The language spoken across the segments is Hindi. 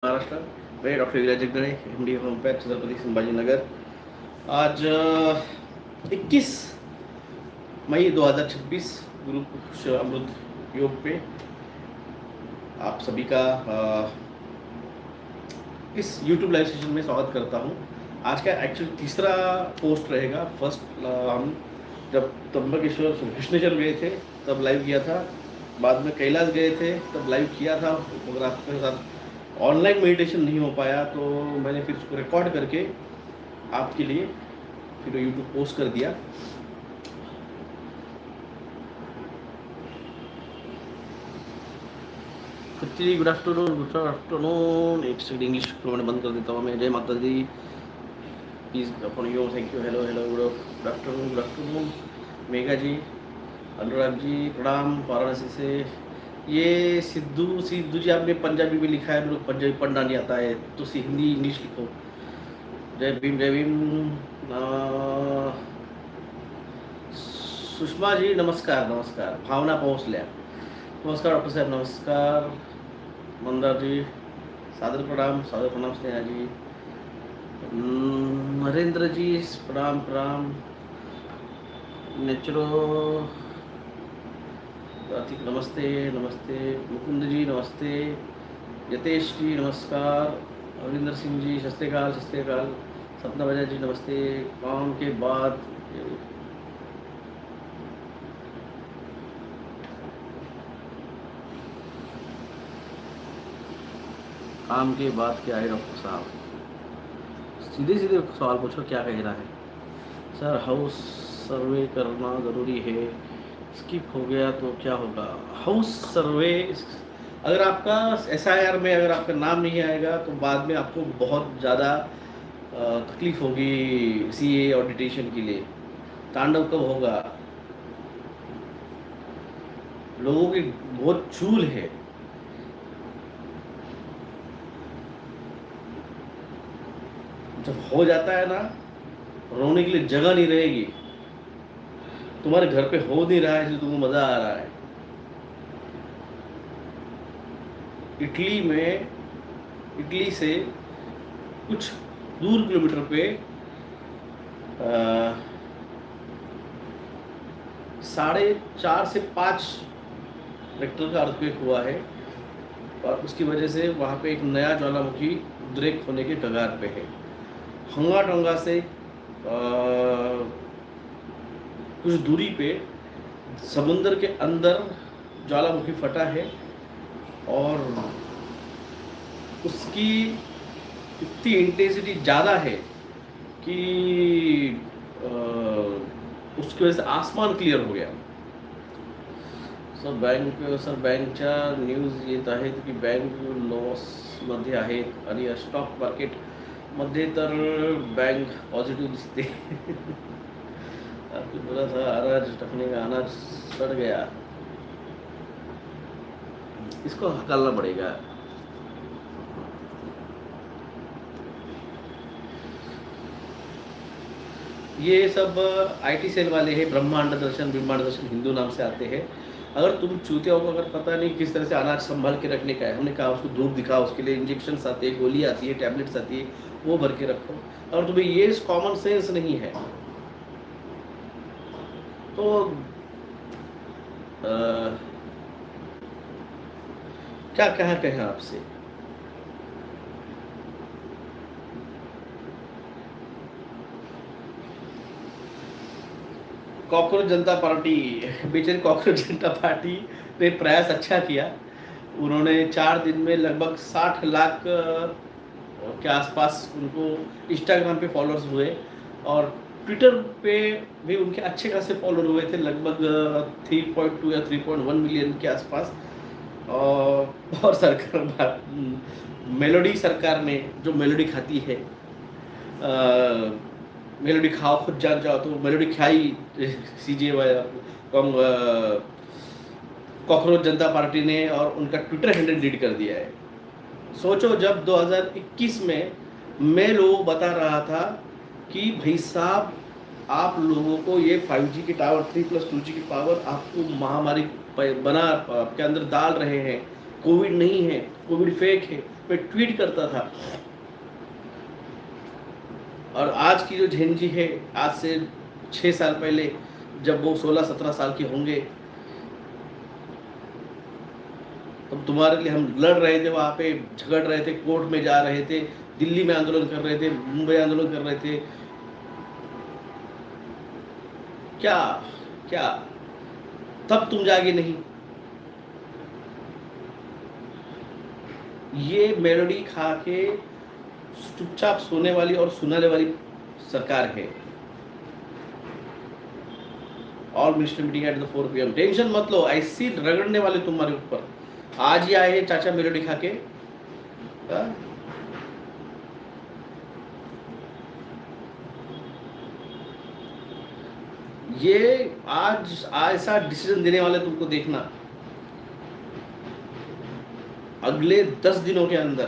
महाराष्ट्र। मैं डॉक्टर विराज जगदळे, एमडी होमपैथ, छत्रपति संभाजीनगर। आज 21 मई 2026 गुरु पुष्य अमृत योग पे आप सभी का इस YouTube लाइव सेशन में स्वागत करता हूं। आज का एक्चुअली तीसरा पोस्ट रहेगा। फर्स्ट हम जब त्र्यंबकेश्वर कृष्णेश्वर गए थे तब लाइव किया था, बाद में कैलाश गए थे तब लाइव किया था फोटोग्राफर के साथ। ऑनलाइन मेडिटेशन नहीं हो पाया तो मैंने फिर उसको रिकॉर्ड करके आपके लिए फिर यूट्यूब पोस्ट कर दिया। Good afternoon. एक सेकंड इंग्लिश में बंद कर देता हूँ मैं। जय माता दी, please upon you, thank you, hello hello, good afternoon. Megha ji, Anurag ji, प्रणाम वाराणसी से। ये सिद्धू जी आपने पंजाबी में लिखा है, मेरे को पंजाबी पढ़ना नहीं आता है, तो हिंदी इंग्लिश लिखो। जय भीम जय भीम। सुषमा जी नमस्कार नमस्कार। भावना पोहोचल्या, नमस्कार डॉक्टर साहब, नमस्कार। मंदार जी सादर प्रणाम स्नेहा जी। नरेंद्र जी प्रणाम प्रणाम। नेचरो प्रतीक नमस्ते नमस्ते। मुकुंद जी नमस्ते। यतेश जी नमस्कार। रविंद्र सिंह जी सत श्री अकाल। सपना बजा जी नमस्ते। काम के बाद क्या है डॉक्टर साहब? सीधे सीधे सवाल पूछो, क्या कहना है सर? हाउस सर्वे करना ज़रूरी है, स्किप हो गया तो क्या होगा? हाउस सर्वे अगर आपका SIR में अगर आपका नाम नहीं आएगा तो बाद में आपको बहुत ज़्यादा तकलीफ होगी CA ऑडिटेशन के लिए। तांडव कब होगा? लोगों की बहुत चूल है। जब हो जाता है ना, रोने के लिए जगह नहीं रहेगी। तुम्हारे घर पे हो नहीं रहा है इसलिए तुमको मजा आ रहा है। इटली से कुछ दूर किलोमीटर पे 4.5 से 5 रेक्टर का अर्थक्वेक हुआ है और उसकी वजह से वहाँ पे एक नया ज्वालामुखी उद्रेक होने के कगार पे है। हंगा टोंगा से कुछ दूरी पे समुंदर के अंदर ज्वालामुखी फटा है और उसकी इतनी इंटेंसिटी ज़्यादा है कि उसकी वजह से आसमान क्लियर हो गया। सर बँकच्या न्यूज येत आहेत की बँक लॉसमध्ये आहेत आणि स्टॉक मार्केट मध्ये तर बैंक पॉझिटिव्ह दिसते। आपको बोला था अनाज रखने का, अनाज सड़ गया, इसको हकालना पड़ेगा। ये सब IT सेल वाले हैं। ब्रह्मांड दर्शन हिंदू नाम से आते हैं। अगर तुम चूतिया हो, अगर पता नहीं किस तरह से अनाज संभाल के रखने का है, हमने कहा उसको धूप दिखाओ, उसके लिए इंजेक्शन आते हैं, गोली आती है, टैबलेट्स आती है, वो भर के रखो। और तुम्हें ये कॉमन सेंस नहीं है तो क्या कहें आपसे? कॉकरोच जनता पार्टी, बेचारी कॉकरोच जनता पार्टी ने प्रयास अच्छा किया। उन्होंने 4 दिन में लगभग 60 लाख के आसपास उनको इंस्टाग्राम पे फॉलोअर्स हुए और ट्विटर पे भी उनके अच्छे खासे फॉलोअर हुए थे, लगभग 3.2 या 3.1 मिलियन के आसपास। और सरकार, मेलोडी सरकार ने, जो मेलोडी खाती है, मेलोडी खाओ खुद जान जाओ, तो मेलोडी खाई CJ कॉकरोच जनता पार्टी ने और उनका ट्विटर हैंडल डिलीट कर दिया है। सोचो, जब 2021 में मैं लोगों को बता रहा था कि भाई साहब आप लोगों को ये 5G के टावर 3+2G की पावर आपको महामारी बना आपके अंदर डाल रहे हैं, कोविड नहीं है, कोविड फेक है, मैं ट्वीट करता था। और आज की जो झेंजी है, आज से 6 साल पहले जब वो 16-17 साल के होंगे, तब तुम्हारे लिए हम लड़ रहे थे, वहाँ पे झगड़ रहे थे, कोर्ट में जा रहे थे, दिल्ली में आंदोलन कर रहे थे, मुंबई आंदोलन कर रहे थे। क्या क्या तब तुम जागे नहीं? ये मेलोडी खा के चुपचाप सोने वाली और सुनाने वाली सरकार है। All minister meeting at the 4 PM। Tension मत लो, ऐसी रगड़ने वाले तुम्हारे ऊपर। आज ही आए चाचा मेलोडी खा के। ये आज ऐसा डिसीजन देने वाले तुमको देखना, अगले 10 दिनों के अंदर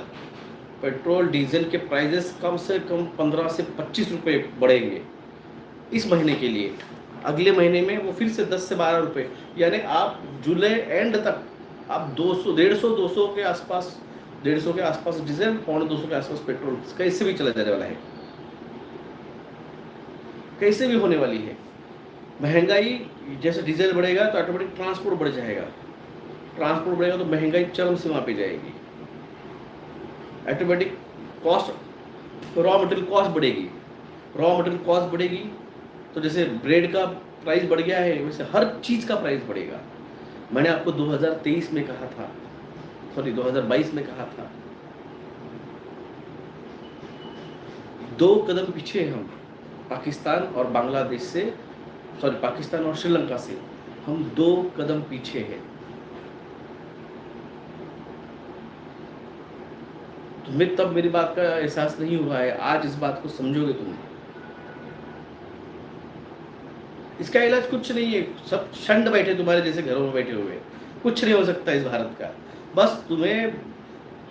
पेट्रोल डीजल के प्राइसेस कम से कम 15 से 25 रुपए बढ़ेंगे इस महीने के लिए। अगले महीने में वो फिर से 10 से 12 रुपए, यानी आप जुलाई एंड तक आप 200, 150, 200 के आसपास, 150 के आसपास डीजल, 250 के आसपास पेट्रोल कैसे भी चला जाने वाला है, कैसे भी होने वाली है। महंगाई, जैसे डीजल बढ़ेगा तो ऑटोमेटिक ट्रांसपोर्ट बढ़ जाएगा, ट्रांसपोर्ट बढ़ेगा तो महंगाई चरम सीमा पे जाएगी, automatic cost, raw material cost बढ़ेगी, रॉ मटेरियल कॉस्ट बढ़ेगी तो जैसे ब्रेड का प्राइस बढ़ गया है वैसे हर चीज़ का प्राइस बढ़ेगा। मैंने आपको 2023 में कहा था, सॉरी 2022 में कहा था, 2 कदम पीछे हम पाकिस्तान और बांग्लादेश से, सॉरी पाकिस्तान और श्रीलंका से हम 2 कदम पीछे हैं। तुम्हें तब मेरी बात का एहसास नहीं हुआ है, आज इस बात को समझोगे तुम। इसका इलाज कुछ नहीं है, सब शंड बैठे तुम्हारे जैसे घरों में बैठे हुए, कुछ नहीं हो सकता इस भारत का। बस तुम्हें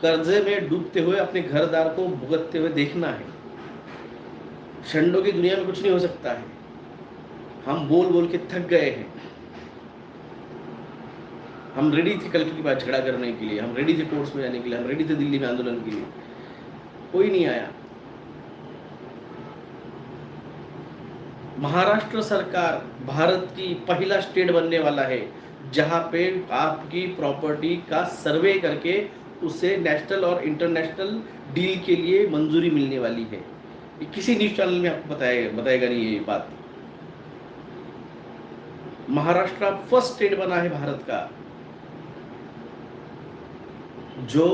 कर्जे में डूबते हुए अपने घरदार को भुगतते हुए देखना है। शंडों की दुनिया में कुछ नहीं हो सकता है। हम बोल बोल के थक गए हैं। हम रेडी थे कल की बात झगड़ा करने के लिए, हम रेडी थे कोर्ट्स में जाने के लिए, हम रेडी थे दिल्ली में आंदोलन के लिए, कोई नहीं आया। महाराष्ट्र सरकार भारत की पहला स्टेट बनने वाला है जहां पे आपकी प्रॉपर्टी का सर्वे करके उसे नेशनल और इंटरनेशनल डील के लिए मंजूरी मिलने वाली है। ये किसी न्यूज चैनल में आपको बताएगा नहीं ये बात। महाराष्ट्र फर्स्ट स्टेट बना है भारत का जो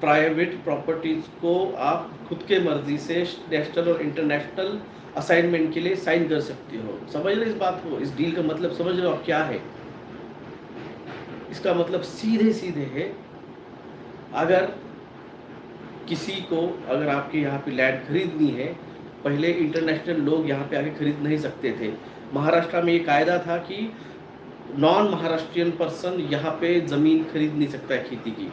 प्राइवेट प्रॉपर्टीज को आप खुद के मर्जी से नेशनल और इंटरनेशनल असाइनमेंट के लिए साइन कर सकते हो। समझ रहे इस बात को? इस डील का मतलब समझ रहे हो आप क्या है? इसका मतलब सीधे सीधे है, अगर किसी को, अगर आपके यहाँ पे लैंड खरीदनी है, पहले इंटरनेशनल लोग यहाँ पे आके खरीद नहीं सकते थे। महाराष्ट्र में ये कायदा था कि नॉन महाराष्ट्रियन पर्सन यहाँ पे जमीन खरीद नहीं सकता है खेती की।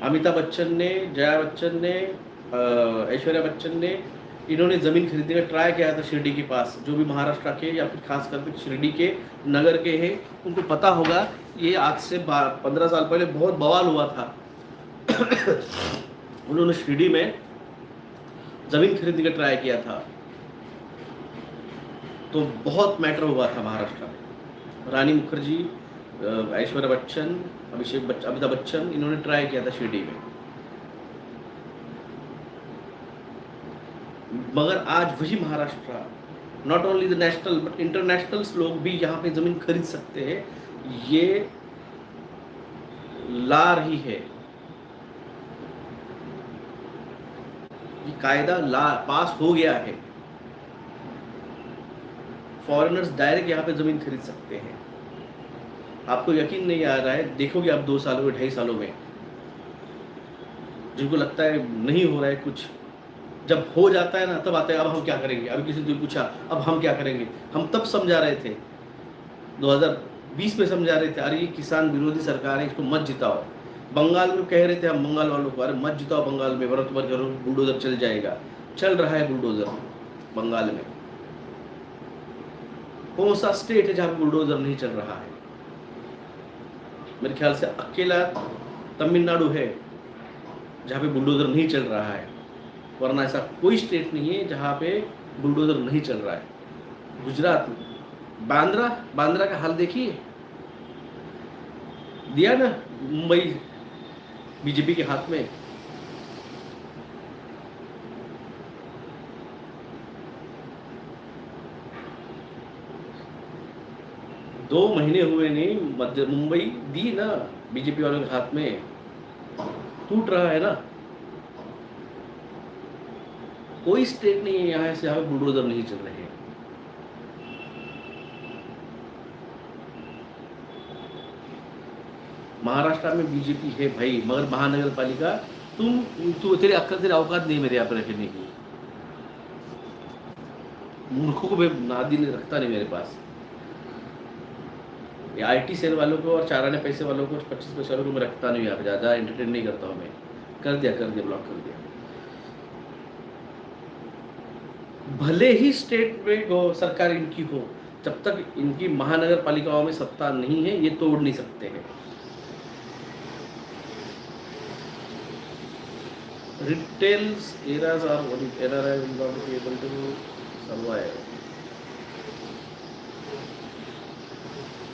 अमिताभ बच्चन ने, जया बच्चन ने, ऐश्वर्या बच्चन ने, इन्होंने ज़मीन खरीदने का ट्राई किया था शिरडी के पास, जो भी महाराष्ट्र के या फिर खास करके शिरडी के नगर के हैं उनको पता होगा। ये आज से 15 साल पहले बहुत बवाल हुआ था। उन्होंने शिरडी में ज़मीन खरीदने का ट्राई किया था तो बहुत मैटर हुआ था महाराष्ट्र में। रानी मुखर्जी, ऐश्वर्या बच्चन, अमिताभ बच्चन, इन्होंने ट्राई किया था शिरडी में। मगर आज वही Maharashtra, not only the national but international लोग भी यहाँ पे जमीन खरीद सकते हैं, ये ला रही है, ये कायदा पास हो गया है। फॉरेनर्स डायरेक्ट यहाँ पे जमीन खरीद सकते हैं। आपको यकीन नहीं आ रहा है, देखोगे आप 2 सालों में, 2.5 सालों में, जिनको लगता है नहीं हो रहा है कुछ, जब हो जाता है ना तब आता है अब हम क्या करेंगे। अभी किसी ने पूछा अब हम क्या करेंगे, हम तब समझा रहे थे 2020 में समझा रहे थे, अरे ये किसान विरोधी सरकार है, इसको मत जिताओ। बंगाल में कह रहे थे हम बंगाल वालों को, अरे मत जिताओ बंगाल में, वरना तुम्हारे घरों बुलडोजर चल जाएगा। चल रहा है बुलडोजर बंगाल में। कौन सा स्टेट है जहाँ बुलडोजर नहीं चल रहा है? मेरे ख्याल से अकेला तमिलनाडु है जहाँ पे बुलडोज़र नहीं चल रहा है, वरना ऐसा कोई स्टेट नहीं है जहाँ पे बुलडोज़र नहीं चल रहा है। गुजरात में बांद्रा, बांद्रा का हाल देखिए, दिया ना मुंबई बीजेपी के हाथ में। दो महीने हुए नहीं, मध्य मुंबई दी ना बीजेपी वालों के हाथ में, टूट रहा है ना। कोई स्टेट नहीं है यहाँ से जहाँ पे बुलडोजर नहीं चल रहे हैं। महाराष्ट्र में बीजेपी है भाई, मगर महानगर पालिका तू तेरे अक्ल तेरे औकात नहीं मेरे यहाँ पे रखने की। मूर्खों को मैं नादी नहीं रखता नहीं मेरे पास। ये आईटी सेल वालों को और चाराने पैसे वालों को 25 पैसे वालों को मैं रखता नहीं यहाँ पे, ज़्यादा एंटरटेन नहीं करता हूँ मैं। कर दिया ब्लॉक कर दिया। भले ही स्टेट में सरकार इनकी हो, जब तक इनकी महानगर पालिकाओं में सत्ता नहीं है ये तोड़ नहीं सकते हैं। Retail's areas are NRI will not be able to survive.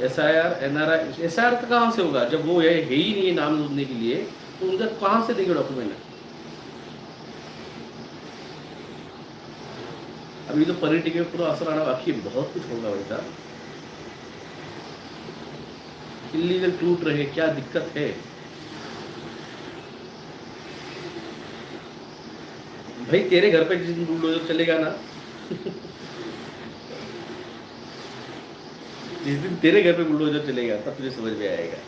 SIR NRI SIR का कहाँ से होगा जब वो है ही नहीं है नाम जोड़ने के लिए, तो उनका कहाँ से देंगे डॉक्यूमेंट? अभी तो पॉलिटिक में पूरा असर आना बाकी, बहुत कुछ होगा भाई साहब। इलीगल टूट रहे, क्या दिक्कत है भाई? तेरे घर पे जिस दिन बुलडोजर चलेगा ना जिस दिन तेरे घर पे बुलडोजर चलेगा तब तुझे समझ में आएगा।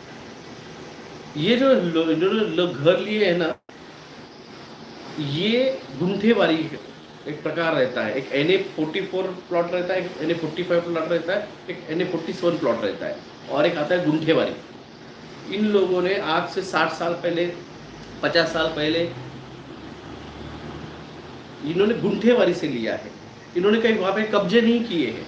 ये जो लोग घर लिए है ना, ये गुंठेवारी एक प्रकार रहता है। एक NA44 प्लॉट रहता है, एक NA45 प्लॉट रहता है, एक NA47 प्लॉट रहता है, और एक आता है गुंठेवारी। इन लोगों ने आज से 60 साल पहले, 50 साल पहले इन्होंने गुंठेवारी से लिया है। इन्होंने कहीं वहां पे कब्जे नहीं किए हैं,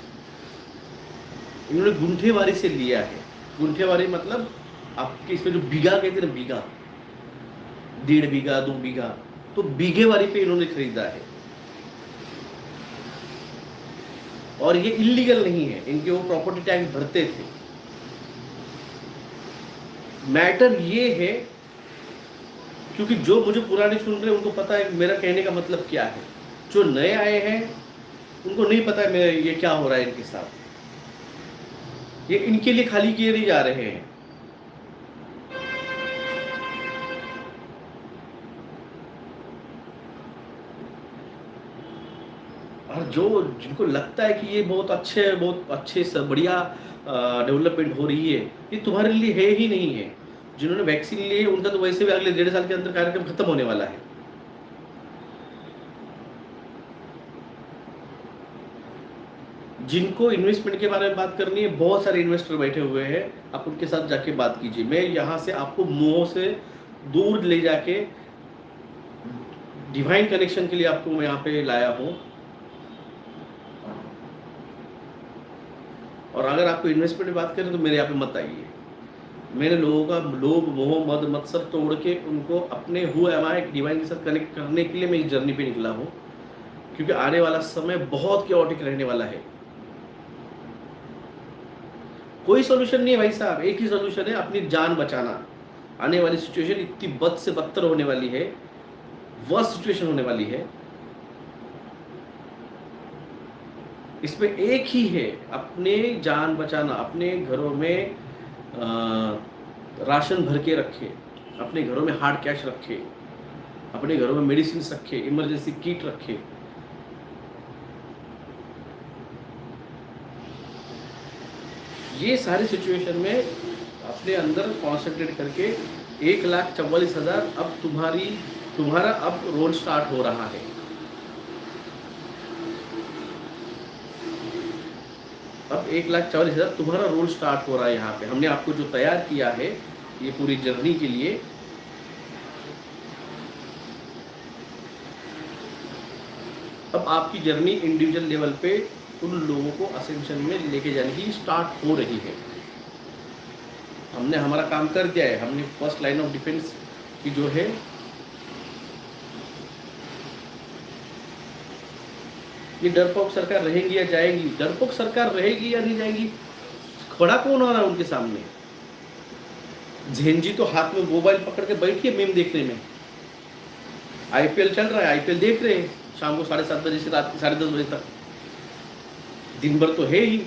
इन्होंने गुंठेवारी से लिया है। गुंठेवारी मतलब आपके इसमें जो बीघा कहते हैं ना, बीघा, 1.5 बीघा 2 बीघा, तो बीघेवारी पे इन्होंने खरीदा है। और ये इलीगल नहीं है, इनके वो प्रॉपर्टी टैक्स भरते थे। मैटर ये है, क्योंकि जो मुझे पुराने सुन रहे हैं उनको पता है मेरा कहने का मतलब क्या है। जो नए आए हैं उनको नहीं पता है मेरा ये क्या हो रहा है इनके साथ। ये इनके लिए खाली किए नहीं जा रहे हैं। और जो जिनको लगता है कि ये बहुत अच्छे से बढ़िया डेवलपमेंट हो रही है, ये तुम्हारे लिए है ही नहीं है। जिन्होंने वैक्सीन ली है उनका तो वैसे भी अगले 1.5 साल के अंदर कार्यक्रम खत्म होने वाला है। जिनको इन्वेस्टमेंट के बारे में बात करनी है, बहुत सारे इन्वेस्टर बैठे हुए हैं, आप उनके साथ जाके बात कीजिए। मैं यहाँ से आपको मोह से दूर ले जाके डिवाइन कनेक्शन के लिए आपको मैं यहाँ पे लाया हूँ। और अगर आपको इन्वेस्टमेंट की बात करें तो मेरे यहाँ पे मत आइए। मैंने लोगों का लोभ मोह मद मत्सर तोड़ के उनको अपने हु एम आई डिवाइन के साथ कनेक्ट करने के लिए मैं इस जर्नी पे निकला हूँ, क्योंकि आने वाला समय बहुत क्योटिक रहने वाला है। कोई सोल्यूशन नहीं है भाई साहब, एक ही सोल्यूशन है, अपनी जान बचाना। आने वाली सिचुएशन इतनी बद से बदतर होने वाली है, वर्स्ट सिचुएशन होने वाली है। इसमें एक ही है, अपने जान बचाना। अपने घरों में राशन भर के रखे, अपने घरों में हार्ड कैश रखे, अपने घरों में मेडिसिन रखे, इमरजेंसी किट रखे। ये सारी सिचुएशन में अपने अंदर कॉन्सेंट्रेट करके 1,44,000 अब तुम्हारा अब रोल स्टार्ट हो रहा है। अब 1,44,000 तुम्हारा रोल स्टार्ट हो रहा है। यहाँ पे हमने आपको जो तैयार किया है ये पूरी जर्नी के लिए, अब आपकी जर्नी इंडिविजुअल लेवल पे उन लोगों को असेंशन में लेके जाने की स्टार्ट हो रही है। हमने हमारा काम कर दिया है, हमने फर्स्ट लाइन ऑफ डिफेंस की जो है ये डरपोक सरकार रहेगी या जाएगी, डरपोक सरकार रहेगी या नहीं जाएगी, खड़ा कौन हो रहा है उनके सामने? झेंजी तो हाथ में मोबाइल पकड़ के बैठी है मीम देखने में। आईपीएल चल रहा है, आईपीएल देख रहे हैं शाम को 7:30 बजे से रात के 10:30 बजे तक, दिन भर तो है ही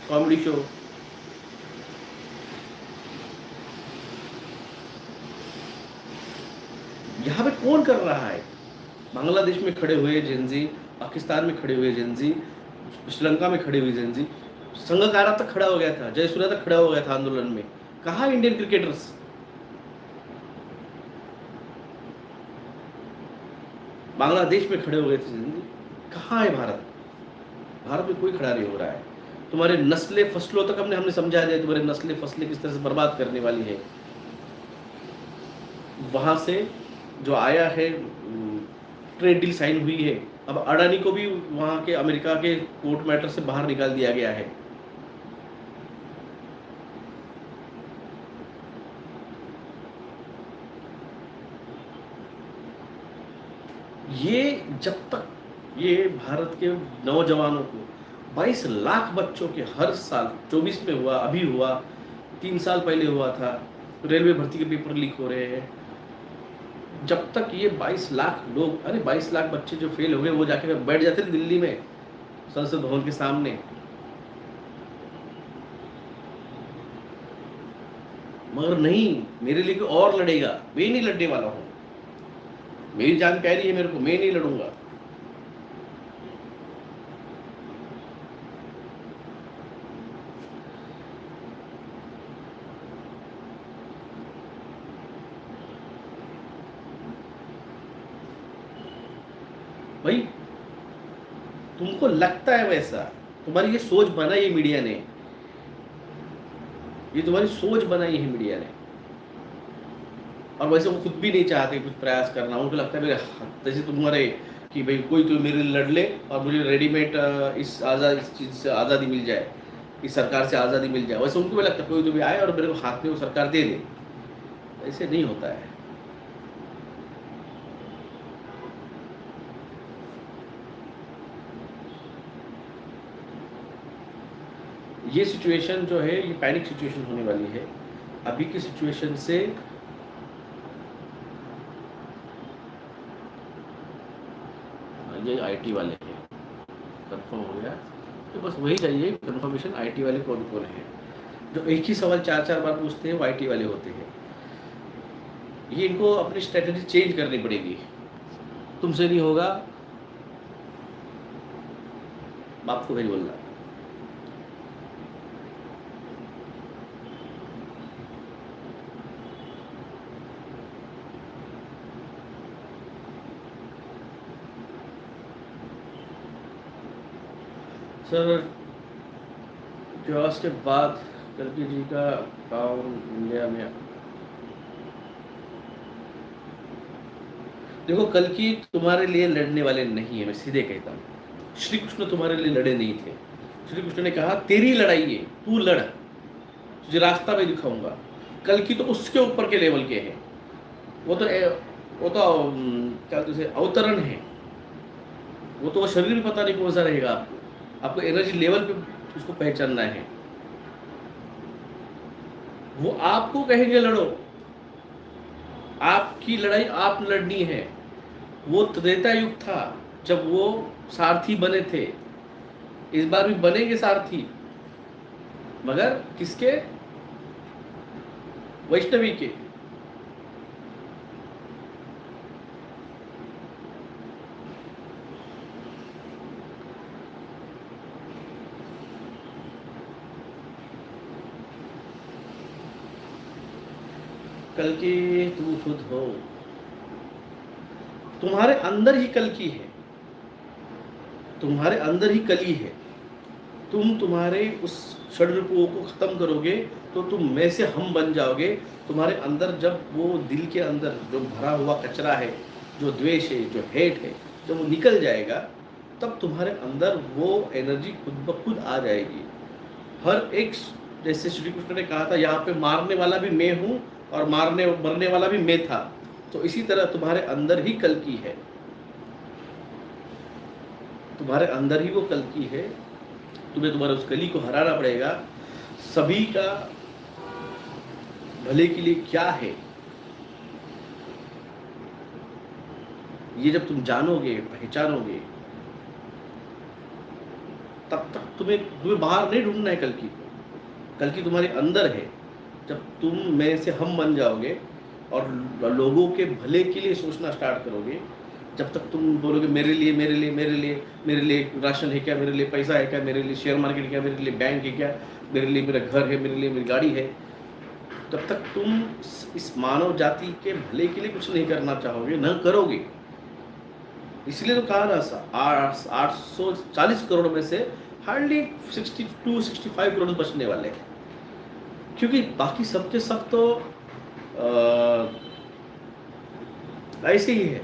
कॉमेडी शो। यहाँ पे कौन कर रहा है? बांग्लादेश में खड़े हुए जेंजी, पाकिस्तान में खड़े हुए जेंजी, श्रीलंका में खड़े हुए जेंजी, संगकारा तक खड़ा हो गया था, जयसूर्या तक खड़ा हो गया था आंदोलन में। कहाँ इंडियन क्रिकेटर्स? बांग्लादेश में खड़े हो गए थे जेंजी, कहाँ है भारत? भारत में कोई खड़ा नहीं हो रहा है। तुम्हारे नस्लें फसलों तक हमने समझा दिया, तुम्हारे नस्लें फसलें किस तरह से बर्बाद करने वाली है। वहां से जो आया है ट्रेड डील साइन हुई है, अब अडानी को भी वहां के अमेरिका के कोर्ट मैटर से बाहर निकाल दिया गया है। ये जब तक ये भारत के नौजवानों को 22 लाख बच्चों के हर साल 24 में हुआ, अभी हुआ, 3 साल पहले हुआ था, रेलवे भर्ती के पेपर लीक हो रहे हैं। जब तक ये 22 लाख लोग, अरे 22 लाख बच्चे जो फेल हो गए वो जाके बैठ जाते थे दिल्ली में संसद भवन के सामने, मगर नहीं, मेरे लिए कोई और लड़ेगा, मैं नहीं लड़ने वाला हूं। मेरी जान प्यारी है मेरे को, मैं नहीं लड़ूंगा। भाई तुमको लगता है वैसा, तुम्हारी ये सोच बनाई है मीडिया ने, ये तुम्हारी सोच बनाई है मीडिया ने। और वैसे वो खुद भी नहीं चाहते कुछ प्रयास करना, उनको लगता है मेरे जैसे तुम्हारे कि भाई कोई तो मेरे लड़ ले और मुझे रेडीमेड इस चीज़ से आज़ादी मिल जाए, इस सरकार से आज़ादी मिल जाए। वैसे उनको भी लगता है कोई तो भी आए और मेरे को हाथ में वो सरकार दे दे। ऐसे नहीं होता है। ये सिचुएशन जो है ये पैनिक सिचुएशन होने वाली है। अभी की सिचुएशन से ये आईटी वाले हैं, कंफर्म हो गया तो बस वही चाहिए कंफर्मेशन। आईटी वाले कौन कौन है जो एक ही सवाल 4-4 बार पूछते हैं, वो आईटी वाले होते हैं। ये इनको अपनी स्ट्रेटजी चेंज करनी पड़ेगी। तुमसे नहीं होगा, बाप को भाई बोलना। सर दिवस के बाद कल्कि जी का काम इंडिया में, देखो कल्कि तुम्हारे लिए लड़ने वाले नहीं है, मैं सीधे कहता हूँ। श्री कृष्ण तुम्हारे लिए लड़े नहीं थे। श्री कृष्ण ने कहा तेरी लड़ाई है, तू लड़, तुझे रास्ता मैं दिखाऊंगा। कल्कि तो उसके ऊपर के लेवल के हैं। वो तो क्या तुझे अवतरण है, वो तो शरीर भी पता नहीं कौन सा रहेगा। आपको एनर्जी लेवल पे उसको पहचानना है। वो आपको कहेंगे लड़ो, आपकी लड़ाई आप लड़नी है। वो त्रेता युग था जब वो सारथी बने थे, इस बार भी बनेंगे सारथी, मगर किसके? वैष्णवी के। कल्कि तू खुद हो, तुम्हारे अंदर ही कल्कि है, तुम्हारे अंदर ही कली है। तुम तुम्हारे उस षड्रूपों को खत्म करोगे तो तुम में से हम बन जाओगे। तुम्हारे अंदर जब वो दिल के अंदर जो भरा हुआ कचरा है, जो द्वेष है, जो हेट है, जब वो निकल जाएगा तब तुम्हारे अंदर वो एनर्जी खुद ब खुद आ जाएगी। हर एक जैसे श्री कृष्ण ने कहा था यहाँ पे मारने वाला भी मैं हूँ और मरने वाला भी मैं था, तो इसी तरह तुम्हारे अंदर ही कल्कि है, तुम्हारे अंदर ही वो कल्कि है। तुम्हें तुम्हारे उस कली को हराना पड़ेगा। सभी का भले के लिए क्या है, ये जब तुम जानोगे, पहचानोगे, तब तक तुम्हें बाहर नहीं ढूंढना है कल्कि को। कल्कि तुम्हारे अंदर है। जब तुम में से हम बन जाओगे और लोगों के भले के लिए सोचना स्टार्ट करोगे, जब तक तुम बोलोगे मेरे लिए मेरे लिए मेरे लिए मेरे लिए राशन है क्या, मेरे लिए पैसा है क्या, मेरे लिए शेयर मार्केट क्या, मेरे लिए बैंक है क्या, मेरे लिए मेरा घर है, मेरे लिए मेरी गाड़ी है, तब तक तुम इस मानव जाति के भले के लिए कुछ नहीं करना चाहोगे, न करोगे। इसलिए तो कहा ना 840 करोड़ में से हार्डली 62-65 करोड़ बचने वाले हैं, क्योंकि बाकी सबके सब तो ऐसे ही है,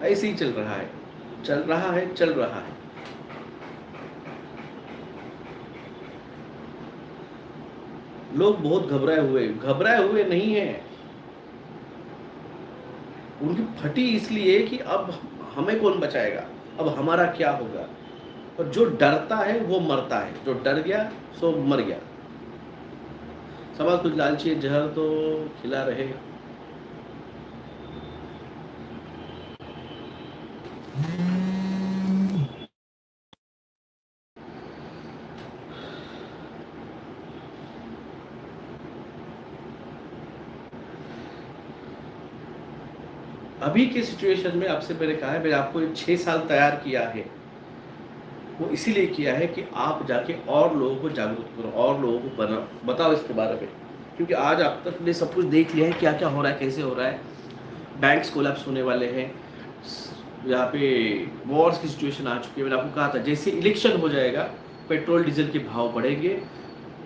ऐसे ही चल रहा है, चल रहा है, चल रहा है। लोग बहुत घबराए हुए नहीं है, उनकी फटी इसलिए कि अब हमें कौन बचाएगा, अब हमारा क्या होगा। और जो डरता है वो मरता है, जो डर गया सो मर गया। समाज कुछ लालची जहर तो खिला रहे। अभी के सिचुएशन में आपसे मैंने कहा है, मैंने आपको 6 साल तैयार किया है, वो इसीलिए किया है कि आप जाके और लोगों को जागरूक करो, और लोगों को बताओ इसके बारे में। क्योंकि आज आप तक ने सब कुछ देख लिया है, क्या क्या हो रहा है, कैसे हो रहा है। बैंक्स कोलैप्स होने वाले हैं, यहाँ पे वॉर्स की सिचुएशन आ चुकी है। मैंने आपको कहा था जैसे इलेक्शन हो जाएगा पेट्रोल डीजल के भाव बढ़ेंगे,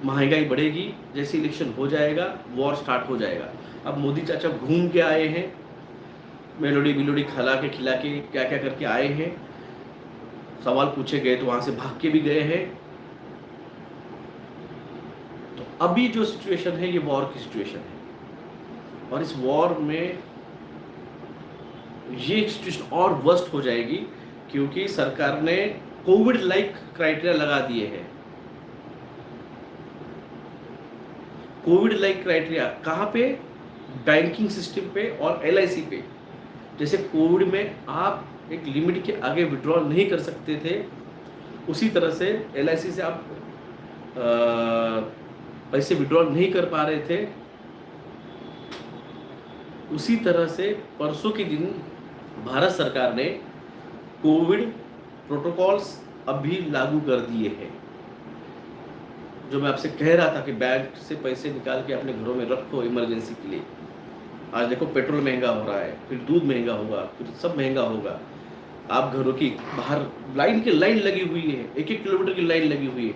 महंगाई बढ़ेगी। जैसे इलेक्शन हो जाएगा वॉर स्टार्ट हो जाएगा। अब मोदी चाचा घूम के आए हैं, मेलोडी खिला के क्या क्या करके आए हैं, सवाल पूछे गए तो वहां से भाग के भी गए हैं। तो अभी जो सिचुएशन है ये वॉर की सिचुएशन है, और इस वॉर में ये सिचुएशन और वर्स्ट हो जाएगी, क्योंकि सरकार ने कोविड लाइक क्राइटेरिया लगा दिए हैं। कोविड लाइक क्राइटेरिया कहाँ पे? बैंकिंग सिस्टम पे और LIC पे। जैसे कोविड में आप एक लिमिट के आगे विड्रॉल नहीं कर सकते थे, उसी तरह से LIC से आप पैसे विड्रॉल नहीं कर पा रहे थे, उसी तरह से परसों के दिन भारत सरकार ने कोविड प्रोटोकॉल्स अभी लागू कर दिए हैं। जो मैं आपसे कह रहा था कि बैंक से पैसे निकाल के अपने घरों में रखो इमरजेंसी के लिए। आज देखो पेट्रोल महंगा हो रहा है, फिर दूध महंगा होगा, फिर सब महंगा होगा। आप घरों की बाहर लाइन लगी हुई है, 1-1 किलोमीटर की लाइन लगी हुई है।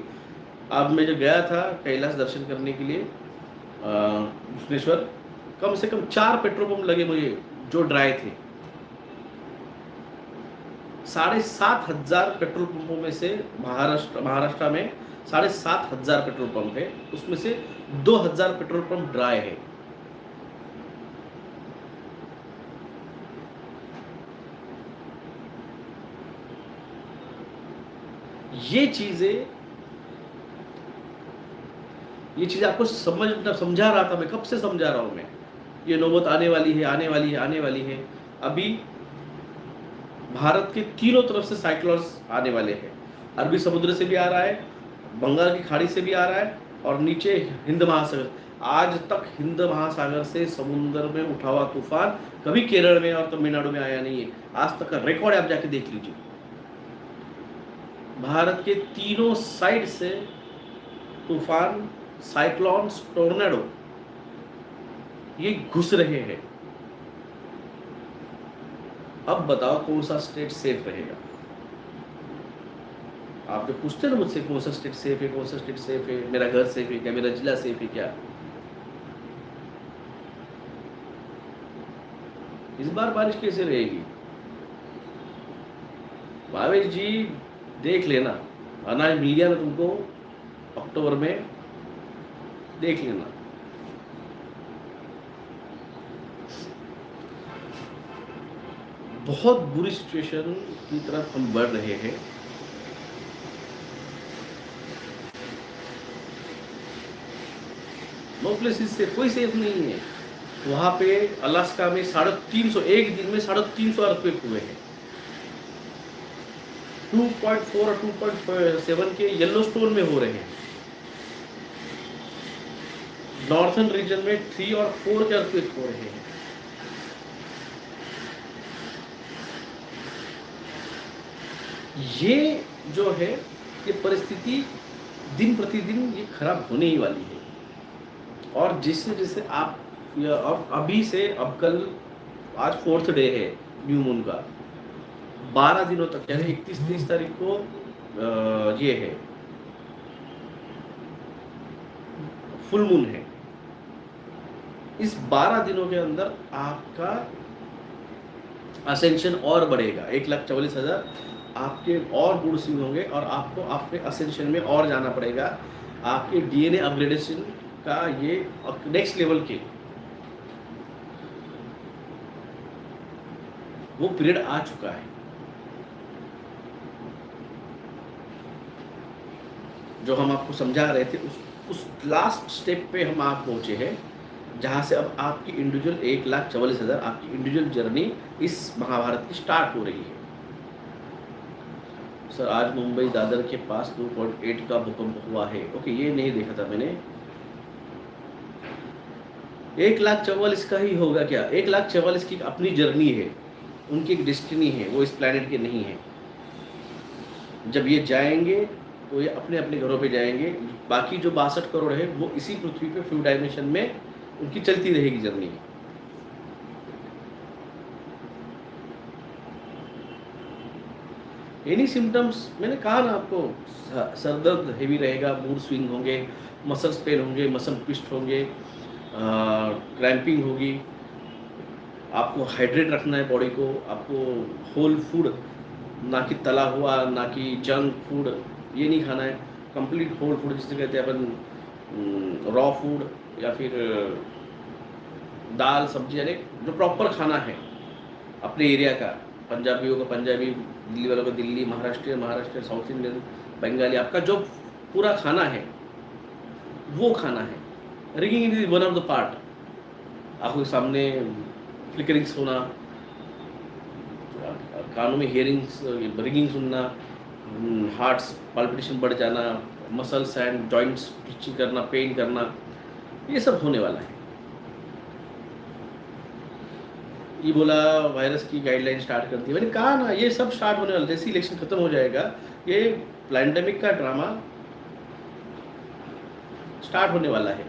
अब मैं जो गया था कैलाश दर्शन करने के लिए भुवनेश्वर, कम से कम 4 पेट्रोल पंप लगे मुझे जो ड्राई थे। 7,500 पेट्रोल पंपों में से महाराष्ट्र में 7,500 पेट्रोल पंप है, उसमें से 2,000 पेट्रोल पंप ड्राई है। ये चीजें आपको समझा रहा था मैं, कब से समझा रहा हूं मैं, ये नौबत आने वाली है, आने वाली है, आने वाली है। अभी भारत के तीनों तरफ से साइक्लोन्स आने वाले हैं। अरबी समुद्र से भी आ रहा है, बंगाल की खाड़ी से भी आ रहा है, और नीचे हिंद महासागर। आज तक हिंद महासागर से समुद्र में उठा हुआ तूफान कभी केरल में और तमिलनाडु में आया नहीं है। आज तक का रिकॉर्ड आप जाके देख लीजिए। भारत के तीनों साइड से तूफान, साइक्लोन्स, टोर्नेडो ये घुस रहे हैं। अब बताओ कौन सा स्टेट सेफ रहेगा? आप जो पूछते हैं ना मुझसे कौन सा स्टेट सेफ है, कौन सा स्टेट सेफ है, मेरा घर सेफ है क्या, मेरा जिला सेफ है क्या, इस बार बारिश कैसे रहेगी? भावेश जी देख लेना, अनाज मिल गया ना तुमको अक्टूबर में, देख लेना। बहुत बुरी सिचुएशन की तरफ हम बढ़ रहे हैं। नो प्लेस इज सेफ, कोई सेफ नहीं है वहां पे। अलास्का में 350, एक दिन में 350 अर्थक्वेक हुए हैं। 2.4 और 2.7 के येलोस्टोन में हो रहे हैं। नॉर्थर्न रीजन में 3 और 4 के अर्थक्वेक हो रहे हैं। ये जो है, ये परिस्थिति दिन प्रतिदिन ये खराब होने ही वाली है। और जिससे जिससे आप अब अभी से, अब कल, आज 4th डे है न्यू मून का, 12 दिनों तक, यानी 31-30 तारीख को ये है फुल मून है। इस 12 दिनों के अंदर आपका असेंशन और बढ़ेगा। 1,44,000 आपके और गुड स्विंग होंगे और आपको आपके असेंशन में और जाना पड़ेगा। आपके डीएनए अपग्रेडेशन का ये नेक्स्ट लेवल के वो पीरियड आ चुका है। जो हम आपको समझा रहे थे उस लास्ट स्टेप पे हम आप पहुंचे हैं, जहां से अब आपकी इंडिविजुअल 1,44,000 आपकी इंडिविजुअल जर्नी इस महाभारत की स्टार्ट हो रही है। सर आज मुंबई दादर के पास 2.8 का भूकंप हुआ है। ओके, ये नहीं देखा था मैंने। 1,44,000 का ही होगा क्या? 1,44,000 की अपनी जर्नी है, उनकी एक डेस्टिनी है, वो इस प्लैनेट के नहीं है। जब ये जाएंगे तो ये अपने अपने घरों पे जाएंगे। बाकी जो 62 करोड़ है वो इसी पृथ्वी पे फ्यू डायमेंशन में उनकी चलती रहेगी जर्नी। एनी सिम्टम्स, मैंने कहा ना आपको, सर दर्द हेवी रहेगा, मूड स्विंग होंगे, मसल्स पेन होंगे, मसल ट्विस्ट होंगे, क्रैम्पिंग होगी। आपको हाइड्रेट रखना है बॉडी को। आपको होल फूड, ना कि तला हुआ, ना कि जंक फूड, ये नहीं खाना है। कंप्लीट होल फूड जिसे कहते हैं अपन, रॉ फूड या फिर दाल सब्जी, यानी जो प्रॉपर खाना है अपने एरिया का। पंजाबियों का पंजाबी, दिल्ली वालों का दिल्ली, महाराष्ट्र, साउथ इंडियन, बंगाली, आपका जो पूरा खाना है वो खाना है। Ringing is one of the part. आंखों के सामने फ्लिकरिंग्स होना, कानों में हियरिंग्स, रिंगिंग सुनना, हार्ट्स पल्पिटेशन बढ़ जाना, मसल्स एंड जॉइंट्स ट्विचिंग करना, पेन करना, ये सब होने वाला है। इबोला वायरस की गाइडलाइन स्टार्ट कर दी। मैंने कहा ना, ये सब स्टार्ट होने वाला, जैसे इलेक्शन खत्म हो जाएगा ये पैंडेमिक का ड्रामा स्टार्ट होने वाला है।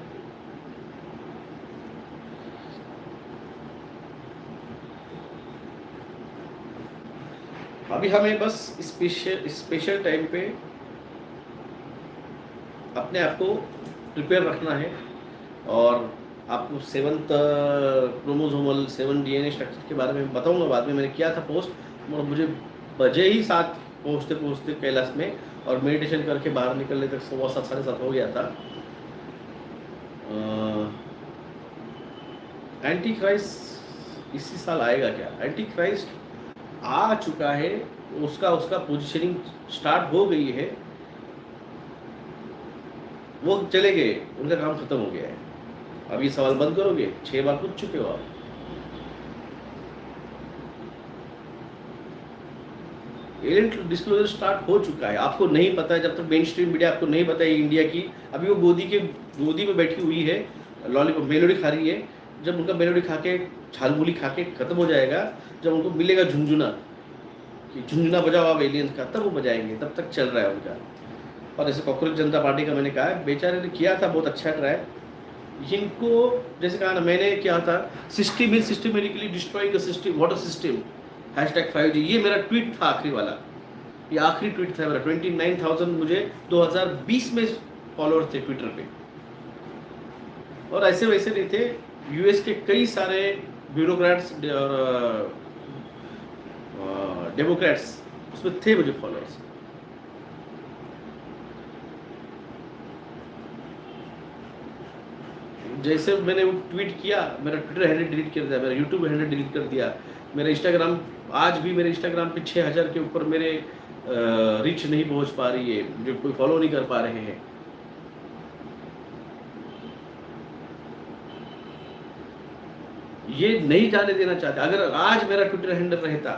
अभी हमें बस स्पेशल टाइम पे अपने आप को प्रिपेयर रखना है। और आपको 7th क्रोमोसोमल 7 डीएनए स्ट्रक्चर के बारे में बताऊंगा बाद में। मैंने किया था पोस्ट और मुझे बजे ही 7 पहुँचते कैलाश में, और मेडिटेशन करके बाहर निकलने तक 7:15 साढ़े 7 हो गया था। एंटी क्राइस्ट इसी साल आएगा क्या? एंटी क्राइस्ट आ चुका है, उसका पोजीशनिंग स्टार्ट हो गई है। वो चले गए, उनका काम खत्म हो गया है। अब ये सवाल बंद करोगे? 6 बार पूछ चुके हो आप। एलियन डिस्क्लोजर स्टार्ट हो चुका है, आपको नहीं पता है। जब तक मेन स्ट्रीम मीडिया आपको नहीं पता है इंडिया की, अभी वो गोदी में बैठी हुई है, लॉलीपॉप मेलोडी खा रही है। जब उनका मेलोडी खा के, छालमूली खा के खत्म हो जाएगा, जब उनको मिलेगा झुंझुना, कि झुंझुना बजाओ आप एलियंस का, तब वो बजाएंगे। तब तक चल रहा है उनका। और जैसे कॉकरोच जनता पार्टी का मैंने कहा है, बेचारे ने किया था बहुत अच्छा ट्राई। जिनको जैसे कहा ना, मैंने क्या था, system is systematically destroying the system, water system, #5G, ये मेरा ट्वीट था आखिरी वाला। ये आखिरी ट्वीट था मेरा। 29,000 मुझे 2020 में फॉलोअर्स थे ट्विटर पे। और ऐसे वैसे नहीं थे, यूएस के कई सारे ब्यूरोक्रेट्स और डेमोक्रेट्स उसमें थे मुझे फॉलोअर्स। जैसे मैंने वो ट्वीट किया, मेरा ट्विटर हैंडल डिलीट कर दिया, मेरा यूट्यूब हैंडल डिलीट कर दिया, मेरा इंस्टाग्राम, आज भी मेरे इंस्टाग्राम पे 6000 के ऊपर मेरे रीच नहीं पहुंच पा रही है, जो कोई फॉलो नहीं कर पा रहे हैं। ये नहीं जाने देना चाहते। अगर आज मेरा ट्विटर हैंडल रहता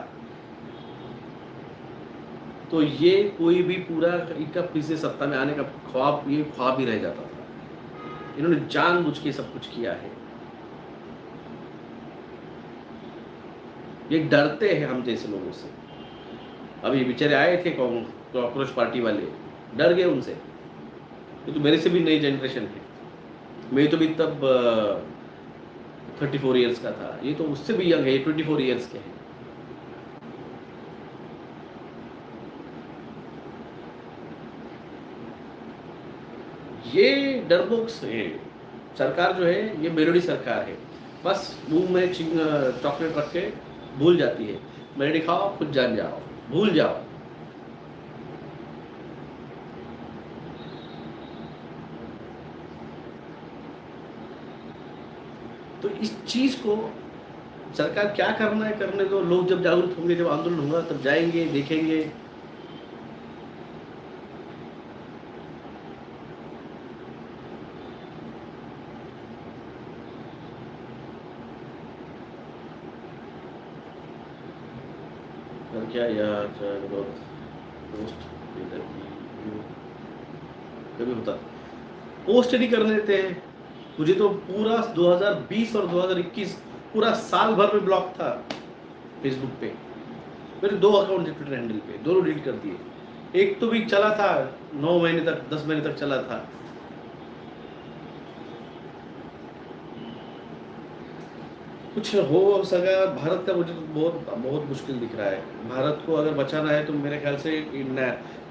तो ये कोई भी पूरा इनका फिर से सत्ता में आने का ख्वाब, ये ख्वाब ही रह जाता था। इन्होंने जानबूझ के सब कुछ किया है। ये डरते हैं हम जैसे लोगों से। अभी बेचारे आए थे कॉकरोच पार्टी वाले, डर गए उनसे। ये तो मेरे से भी नई जनरेशन है। मैं तो भी तब 34 ईयर्स का था, ये तो उससे भी यंग है, 24 ईयर्स के हैं। ये डरपोक्स है। सरकार जो है ये मेलोडी सरकार है, बस मुंह में चॉकलेट रख के भूल जाती है। मेलोडी खाओ, खुद जान जाओ, भूल जाओ। तो इस चीज को सरकार क्या करना है करने दो। लोग जब जागरूक होंगे, जब आंदोलन होगा, तब जाएंगे, देखेंगे। क्या यार पोस्ट कभी होता, पोस्ट नहीं करने देते हैं। मुझे तो पूरा 2020 और 2021 पूरा साल भर में ब्लॉक था फेसबुक पे। मेरे 2 अकाउंट थे ट्विटर हैंडल पे, दोनों डिलीट कर दिए। एक तो भी चला था 9 महीने तक, 10 महीने तक चला था। कुछ हो सका भारत का, मुझे तो बहुत बहुत मुश्किल दिख रहा है। भारत को अगर बचाना है तो मेरे ख्याल से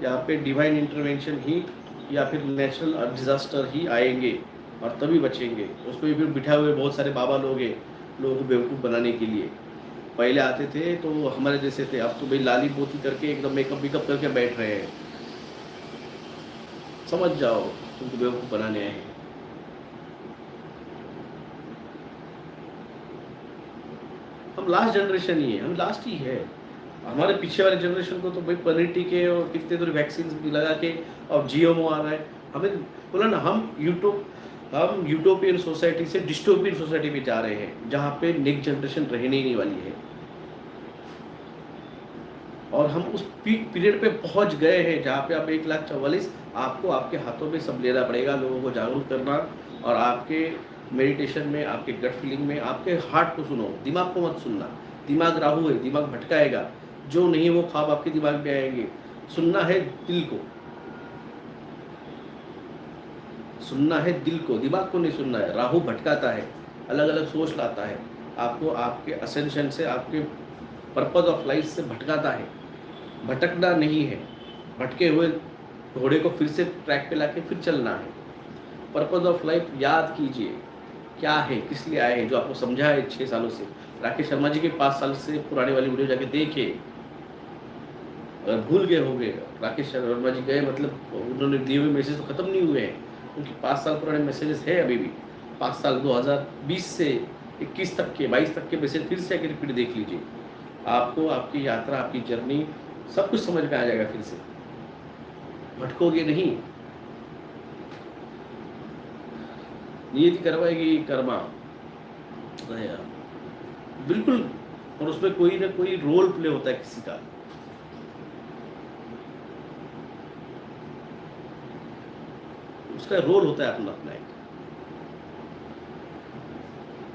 यहाँ पे डिवाइन इंटरवेंशन ही या फिर नेचुरल डिजास्टर ही आएंगे और तभी बचेंगे। उसको भी बिठा हुए बहुत सारे बाबा लोग हैं लोगों को बेवकूफ़ बनाने के लिए। पहले आते थे तो हमारे जैसे थे, अब तो भाई लाली पोती करके एकदम मेकअप वेकअप करके बैठ रहे हैं। समझ जाओ, तुमको बेवकूफ़ बनाने आए हैं। हम लास्ट जनरेशन ही है, हम लास्ट ही है। हमारे पीछे वाले जनरेशन को तो भाई पनीर टीके और कितने तो वैक्सीन लगा के और जीएमओ आ रहा है। हमें बोला ना, हम यूटोपियन सोसाइटी से डिस्टोपियन सोसाइटी में जा रहे हैं, जहाँ पे नेक्स्ट जनरेशन रहने ही नहीं वाली है। और हम उस पीक पीरियड पे पहुंच गए हैं जहाँ पे अब 1,44,000 आपको आपके हाथों में सब लेना पड़ेगा। लोगों को जागरूक करना, और आपके मेडिटेशन में, आपके गट फीलिंग में, आपके हार्ट को सुनो, दिमाग को मत सुनना। दिमाग राहु है, दिमाग भटकाएगा। जो नहीं वो ख्वाब आपके दिमाग में आएंगे। सुनना है दिल को, सुनना है दिल को, दिमाग को नहीं सुनना है। राहु भटकाता है, अलग अलग सोच लाता है, आपको आपके असेंशन से, आपके पर्पज ऑफ लाइफ से भटकाता है। भटकना नहीं है, भटके हुए घोड़े को फिर से ट्रैक पे लाके फिर चलना है। पर्पज ऑफ लाइफ याद कीजिए, क्या है, किस लिए आए हैं, जो आपको समझा है 6 सालों से। राकेश शर्मा जी के 5 साल से पुरानी वाली वीडियो जाके देखिए। अगर भूल गए होंगे, राकेश शर्मा जी गए मतलब उन्होंने दिए हुए मैसेज तो खत्म नहीं हुए हैं, उनके 5 साल पुराने मैसेजेस है अभी भी। 5 साल 2020 से 21 तक के, 22 तक के मैसेज फिर से आके रिपीट देख लीजिए। आपको आपकी यात्रा, आपकी जर्नी सब कुछ समझ में आ जाएगा। फिर से भटकोगे नहीं। नियति करवाएगी कर्मा, बिल्कुल। और उसमें कोई ना कोई रोल प्ले होता है किसी का। उसका रोल होता है अपना अपना एक।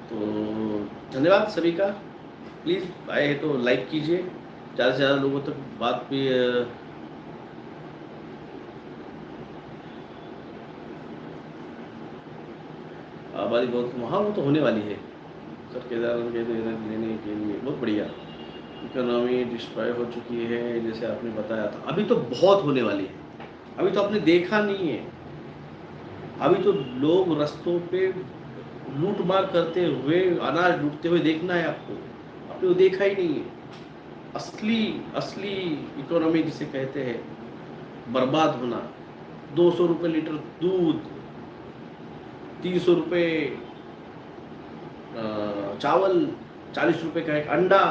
तो धन्यवाद सभी का। प्लीज़ आए तो लाइक कीजिए, ज़्यादा से ज़्यादा लोगों तक बात भी। आबादी बहुत वहाँ वो तो होने वाली है सर। केदारनाथ के लेने के लिए बहुत बढ़िया। इकोनॉमी डिस्ट्रॉय हो चुकी है जैसे आपने बताया था। अभी तो बहुत होने वाली है। अभी तो आपने देखा नहीं है। अभी तो लोग रास्तों पे लूट मार करते हुए, अनाज लूटते हुए देखना है आपको। आपने वो देखा ही नहीं है। असली इकोनॉमी जिसे कहते हैं, बर्बाद होना। 200 रुपये लीटर दूध, ₹300 चावल, ₹40 का एक अंडा।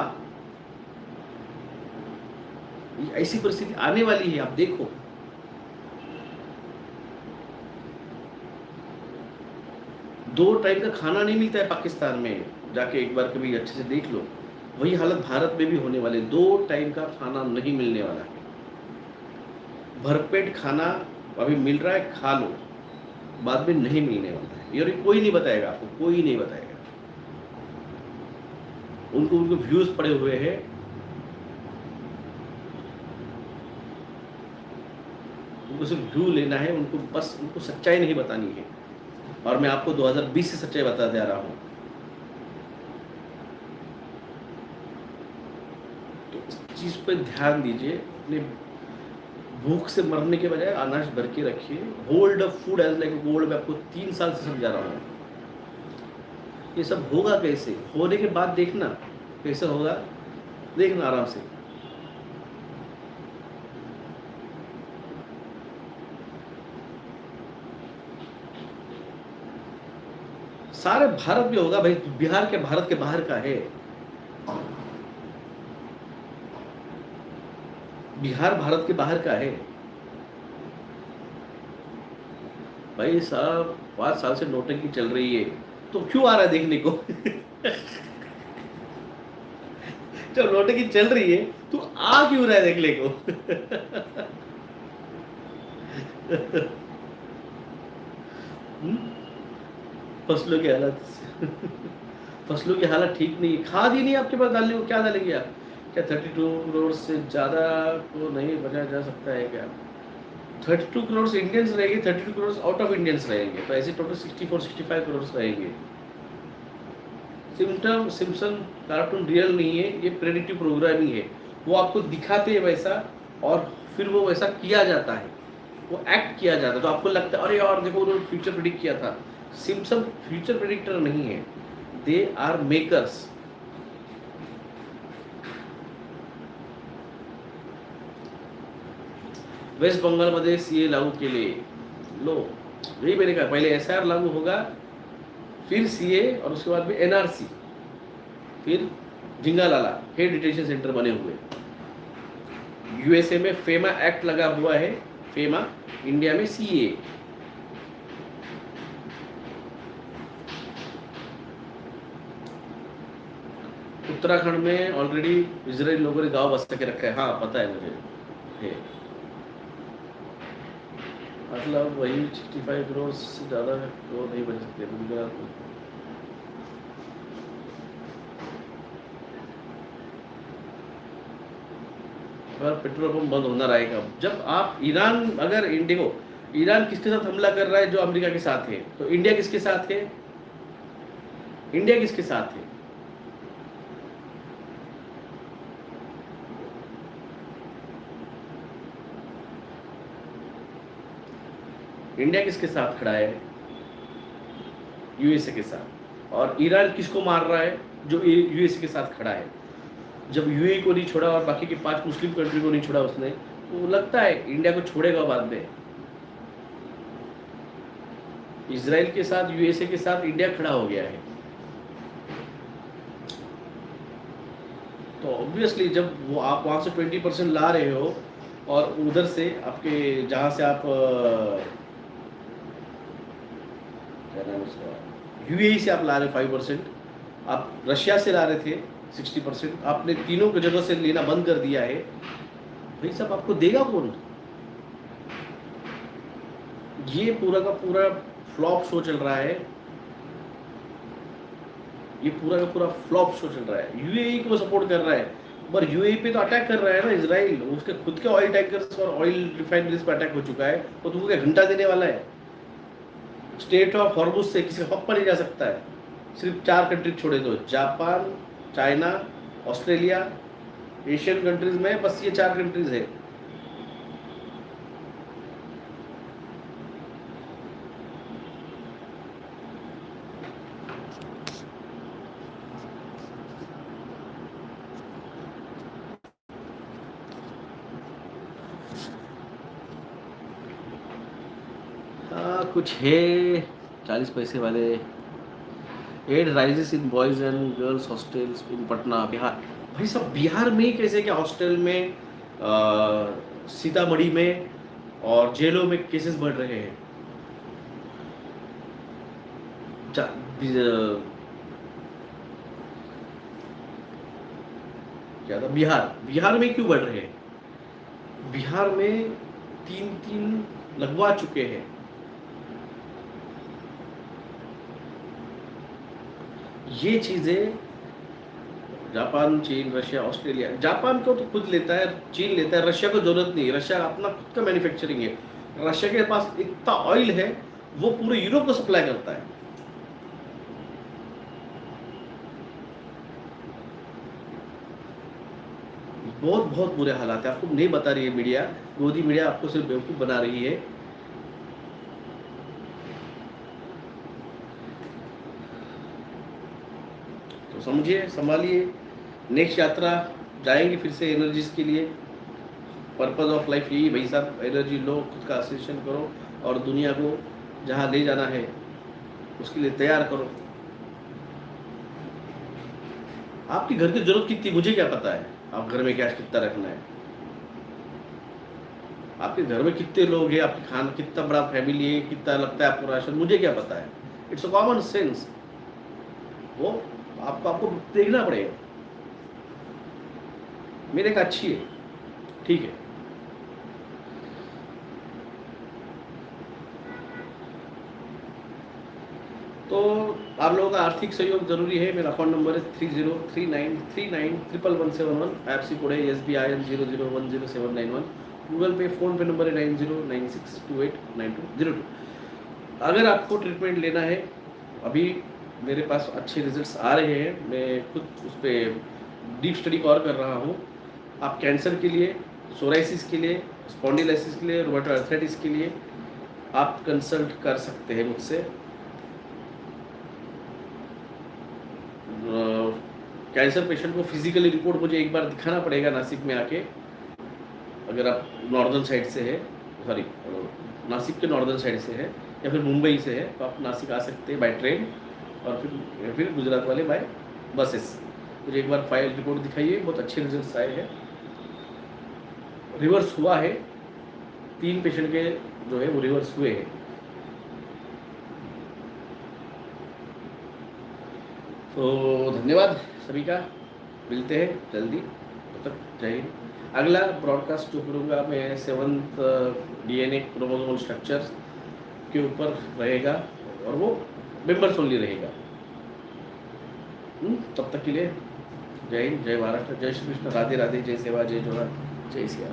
ऐसी परिस्थिति आने वाली है, आप देखो। दो टाइम का खाना नहीं मिलता है पाकिस्तान में, जाके एक बार कभी अच्छे से देख लो। वही हालत भारत में भी होने वाले, 2 टाइम का खाना नहीं मिलने वाला है। भरपेट खाना अभी मिल रहा है, खा लो, बाद में नहीं मिलने वाला है। ये कोई नहीं बताएगा आपको, कोई नहीं बताएगा। उनको उनको व्यूज पड़े हुए हैं, उनको सिर्फ व्यू लेना है, उनको बस, उनको सच्चाई नहीं बतानी है। और मैं आपको 2020 से सच्चाई बताते आ रहा हूँ। तो इस चीज पे ध्यान दीजिए, अपने भूख से मरने के बजाय अनाज भर के रखिए। Hold a food as like gold, मैं आपको 3 साल से समझा रहा हूँ। ये सब होगा कैसे, होने के बाद देखना कैसे होगा, देखना आराम से। सारे भारत में होगा भाई, बिहार के भारत के बाहर का है। बिहार भारत के बाहर का है भाई साहब। 5 साल से नोटंकी चल रही है, तो क्यों आ रहा है देखने को? जब नोटंकी चल रही है तो आ क्यों रहा है देखने को? फसलों की हालत फसलों की हालत ठीक नहीं है। खाद ही नहीं आपके पास डालने को, क्या डालेंगे आप? क्या 32 करोड़ से ज़्यादा को नहीं बचाया जा सकता है क्या? 32 करोड़ इंडियंस रहेंगे, 32 करोड़ आउट ऑफ इंडियंस रहेंगे, तो ऐसे टोटल 64-65 करोड़ रहेंगे। सिम्पसन कार्टून रियल नहीं है, ये प्रेडिक्टिव प्रोग्रामिंग है। वो आपको दिखाते हैं वैसा, और फिर वो वैसा किया जाता है, वो एक्ट किया जाता है, तो आपको लगता है अरे यार देखो उन्होंने फ्यूचर प्रेडिक्ट किया था। सिम्पसन फ्यूचर प्रेडिक्टर नहीं है, they are makers. West Bengal मध्ये सीए लागू केले, लो यही मैंने कहा, पहले एसआर लागू होगा, फिर सीए, और उसके बाद में एनआरसी, फिर जिंगालाला हेड डिटेंशन सेंटर बने हुए। यूएसए में फेमा एक्ट लगा हुआ है, फेमा, इंडिया में सीए। उत्तराखंड में ऑलरेडी इजराइल लोगों ने गांव बसा के रखा है, हाँ पता है मुझे है। मतलब वही 65 करोड़ से ज़्यादा तो नहीं बच सकते गुजरात में। अगर पेट्रोल पंप बंद होना रहेगा जब आप ईरान, अगर इंडिया को, ईरान किसके साथ हमला कर रहा है? जो अमेरिका के साथ है। तो इंडिया किसके साथ है? इंडिया किसके साथ है? इंडिया किसके साथ खड़ा है? यूएसए के साथ। और ईरान किसको मार रहा है? जो यूएसए के साथ खड़ा है। जब यूएई को नहीं छोड़ा और बाकी की 5 मुस्लिम कंट्री को नहीं छोड़ा उसने, तो लगता है इंडिया को छोड़ेगा बाद में। इजराइल के साथ, यूएसए के साथ इंडिया खड़ा हो गया है। तो ऑब्वियसली जब वो आप वहाँ से 20% ला रहे हो, और उधर से आपके जहाँ से आप क्या नाम उसका, यूएई से आप ला रहे 5%, आप रशिया से ला रहे थे 60%, आपने तीनों की जगह से लेना बंद कर दिया है। भाई साहब आपको देगा कौन? ये पूरा का पूरा फ्लॉप शो चल रहा है, ये पूरा का पूरा फ्लॉप शो चल रहा है। यूएई को सपोर्ट कर रहा है, पर यूएई पे तो अटैक कर रहा है ना इजराइल, उसके खुद के ऑयल टैंकर्स और ऑयल रिफाइनरीज पर अटैक हो चुका है, तो तुमको क्या घंटा देने वाला है? स्टेट ऑफ हॉर्मुज से किसी का पप्पा नहीं जा सकता है। सिर्फ 4 कंट्री छोड़े दो, Japan, China, Australia, Asian countries में बस ये 4 कंट्रीज है। हाँ कुछ है, 40 पैसे वाले। Ad rises in boys and girls hostels in Patna Bihar. भाई साहब बिहार में ही कैसे क्या हॉस्टल में, सीतामढ़ी में और जेलों में केसेस बढ़ रहे हैं। क्या था, बिहार में क्यों बढ़ रहे हैं? बिहार में 3 लगवा चुके हैं। ये चीजें जापान, चीन, रशिया, ऑस्ट्रेलिया, जापान को तो खुद लेता है, चीन लेता है, रशिया को जरूरत नहीं, रशिया अपना खुद का मैन्युफैक्चरिंग है। रशिया के पास इतना ऑयल है, वो पूरे यूरोप को सप्लाई करता है। बहुत बहुत बुरे हालात है। आपको नहीं बता रही है मीडिया, गोदी मीडिया आपको सिर्फ बेवकूफ बना रही है। तो समझिए, संभालिए, नेक्स्ट यात्रा जाएंगे फिर से एनर्जीज के लिए। पर्पज ऑफ लाइफ यही भाई साहब, एनर्जी लो, खुद का असेसन करो और दुनिया को जहाँ ले जाना है उसके लिए तैयार करो। आपकी घर की जरूरत कितनी मुझे क्या पता है, आप घर में कैश कितना रखना है, आपके घर में कितने लोग हैं, आपकी खाना कितना बड़ा फैमिली है, कितना लगता है आपको राशन, मुझे क्या पता है। इट्स अ कॉमन सेंस, वो आपको देखना पड़ेगा। मेरे का अच्छी है, ठीक है। तो आप लोगों का आर्थिक सहयोग जरूरी है। मेरा अकाउंट नंबर है 3039391117 IFSC कोड है SBIN 00100791। गूगल पे, फोन पे नंबर है 9096289202। अगर आपको ट्रीटमेंट लेना है, अभी मेरे पास अच्छे रिजल्ट्स आ रहे हैं, मैं खुद उस पर डीप स्टडी और कर रहा हूँ। आप कैंसर के लिए, सोराइसिस के लिए, स्पॉन्डिलाइसिस के लिए, रूमेटॉइड आर्थराइटिस के लिए आप कंसल्ट कर सकते हैं मुझसे। कैंसर पेशेंट को फिजिकली रिपोर्ट मुझे एक बार दिखाना पड़ेगा नासिक में आके। अगर आप नॉर्दर्न साइड से है, सॉरी नासिक के नॉर्दर्न साइड से है या फिर मुंबई से है, तो आप नासिक आ सकते हैं बाय ट्रेन, और फिर गुजरात वाले बाय बसेस। मुझे एक बार फाइल रिपोर्ट दिखाइए, बहुत अच्छे रिजल्ट्स आए हैं। रिवर्स हुआ है, 3 पेशेंट के जो है वो रिवर्स हुए हैं। तो धन्यवाद सभी का, मिलते हैं जल्दी, तब तक जय हिंद। अगला ब्रॉडकास्ट जो करूँगा मैं 7th DNA क्रोमोसोमल स्ट्रक्चर के ऊपर रहेगा, और वो मेंबर्स ओनली रहेगा। तब तक के लिए जय हिंद, जय महाराष्ट्र, जय श्री कृष्ण, राधे राधे, जय सेवा, जय जोहार, जय सिया।